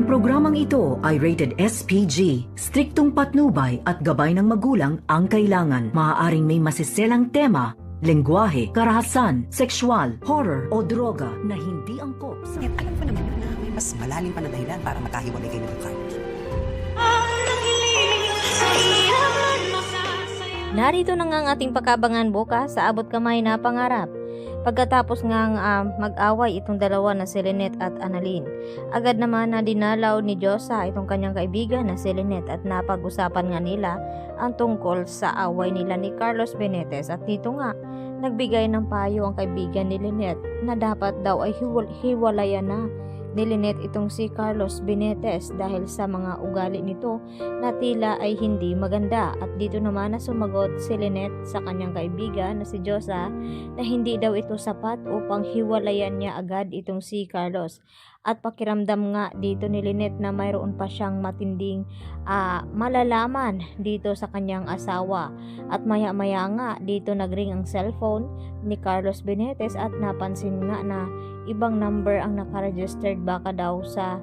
programang ito ay rated SPG. Striktong patnubay at gabay ng magulang ang kailangan. Maaaring may masiselang tema, lengguwahe, karahasan, sexual, horror o droga na hindi angkop sa... Alam ko naman yun na may mas malalim pa na dahilan para magkahiwalay kayo ng Carlos. Narito na nga ang ating pagkabangan bukas sa Abot Kamay na Pangarap. Pagkatapos nga mag-away itong dalawa na si Lynette at Annalyn, agad naman na dinalaw ni Diyosa itong kanyang kaibigan na si Lynette at napag-usapan nga nila ang tungkol sa away nila ni Carlos Benitez at dito nga nagbigay ng payo ang kaibigan ni Lynette na dapat daw ay hiwalayan na ni Lynette itong si Carlos Benitez dahil sa mga ugali nito na tila ay hindi maganda. At dito naman na sumagot si Lynette sa kanyang kaibigan na si Diyosa na hindi daw ito sapat upang hiwalayan niya agad itong si Carlos. At pakiramdam nga dito ni Lynette na mayroon pa siyang matinding malalaman dito sa kanyang asawa. At maya-maya nga dito nagring ang cellphone ni Carlos Benitez at napansin nga na ibang number ang nakaregistered baka daw sa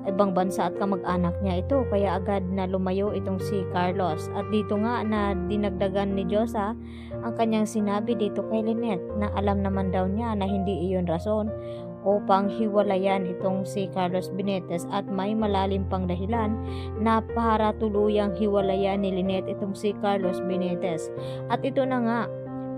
ibang bansa at kamag-anak niya ito, kaya agad na lumayo itong si Carlos. At dito nga na dinagdagan ni Diyosa ang kanyang sinabi dito kay Lynette na alam naman daw niya na hindi iyon rason upang hiwalayan itong si Carlos Benitez at may malalim pang dahilan na para tuluyang hiwalayan ni Lynette itong si Carlos Benitez. At ito na nga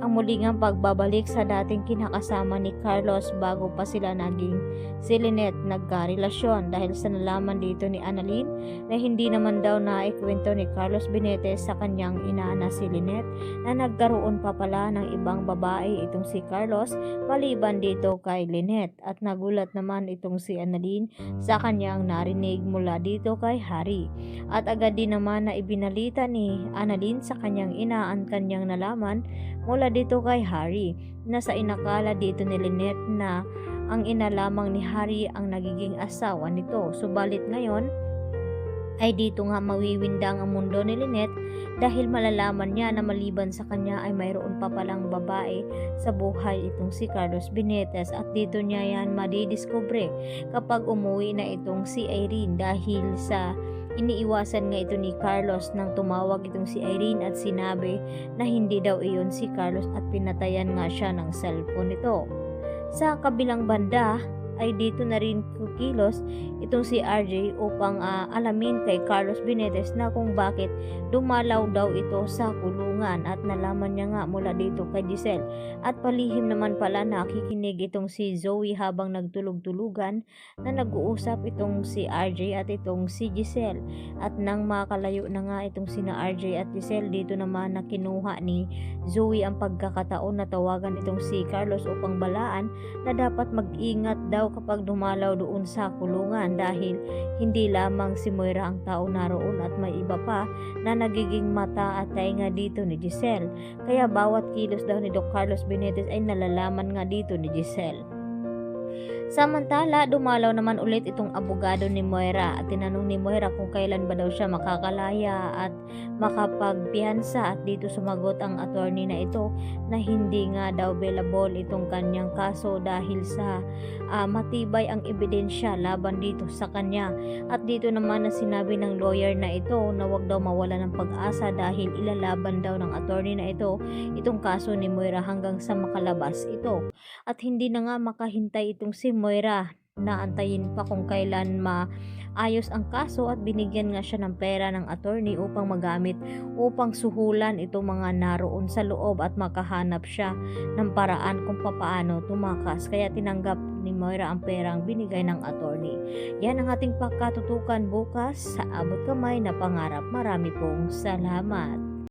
ang muling ang pagbabalik sa dating kinakasama ni Carlos bago pa sila naging si Lynette nagkarelasyon dahil sa nalaman dito ni Annalyn na hindi naman daw naikwento ni Carlos Benitez sa kanyang ina na si Lynette na nagkaroon pa pala ng ibang babae itong si Carlos maliban dito kay Lynette. At nagulat naman itong si Annalyn sa kanyang narinig mula dito kay Harry at agad din naman na ibinalita ni Annalyn sa kanyang ina ang kanyang nalaman mula dito kay Harry na sa inakala dito ni Lynette na ang ina lamang ni Harry ang nagiging asawa nito. Subalit ngayon ay dito nga mawiwindang ang mundo ni Lynette dahil malalaman niya na maliban sa kanya ay mayroon pa palang babae sa buhay itong si Carlos Benitez. At dito niya yan madidiscover kapag umuwi na itong si Irene dahil sa iniiwasan nga ito ni Carlos nang tumawag itong si Irene at sinabi na hindi daw iyon si Carlos at pinatayan nga siya ng cellphone nito. Sa kabilang banda ay dito na rin kukilos itong si RJ upang alamin kay Carlos Benitez na kung bakit dumalaw daw ito sa kulungan at nalaman niya nga mula dito kay Giselle. At palihim naman pala nakikinig itong si Zoe habang nagtulog-tulugan na nag-uusap itong si RJ at itong si Giselle. At nang makalayo na nga itong sina RJ at Giselle, dito naman na kinuha ni Zoe ang pagkakataon na tawagan itong si Carlos upang balaan na dapat mag-ingat daw kapag dumalaw doon sa kulungan dahil hindi lamang si Moira ang tao naroon at may iba pa na nagiging mata at tainga dito ni Giselle. Kaya bawat kilos daw ni Doc Carlos Benitez ay nalalaman nga dito ni Giselle. Samantala, dumalaw naman ulit itong abogado ni Moira at tinanong ni Moira kung kailan ba daw siya makakalaya at makapagpiyansa. At dito sumagot ang attorney na ito na hindi nga daw available itong kanyang kaso dahil sa matibay ang ebidensya laban dito sa kanya. At dito naman na sinabi ng lawyer na ito na wag daw mawala ng pag-asa dahil ilalaban daw ng attorney na ito itong kaso ni Moira hanggang sa makalabas ito. At hindi na nga makahintay itong si Moira na antayin pa kung kailan maayos ang kaso at binigyan nga siya ng pera ng attorney upang magamit upang suhulan itong mga naroon sa loob at makahanap siya ng paraan kung papaano tumakas. Kaya tinanggap ni Moira ang perang binigay ng attorney. Yan ang ating pagkatutukan bukas sa Abot Kamay na Pangarap. Marami pong salamat.